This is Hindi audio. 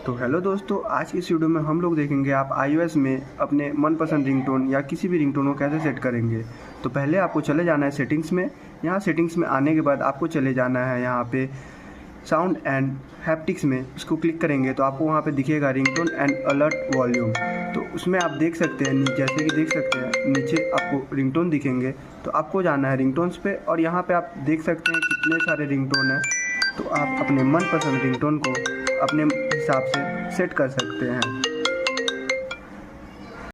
तो हेलो दोस्तों, आज की इस वीडियो में हम लोग देखेंगे आप iOS में अपने मनपसंद रिंगटोन या किसी भी रिंगटोन को कैसे सेट करेंगे। तो पहले आपको चले जाना है सेटिंग्स में। यहाँ सेटिंग्स में आने के बाद आपको चले जाना है यहाँ पे साउंड एंड हैप्टिक्स में। इसको क्लिक करेंगे तो आपको वहाँ पे दिखेगा रिंगटोन एंड अलर्ट वॉल्यूम। तो उसमें आप देख सकते हैं जैसे कि देख सकते हैं नीचे आपको रिंगटोन दिखेंगे। तो आपको जाना है रिंगटोन्स पे और यहाँ पे आप देख सकते हैं कितने सारे रिंगटोन हैं। तो आप अपने मनपसंद रिंगटोन को अपने हिसाब से सेट कर सकते हैं।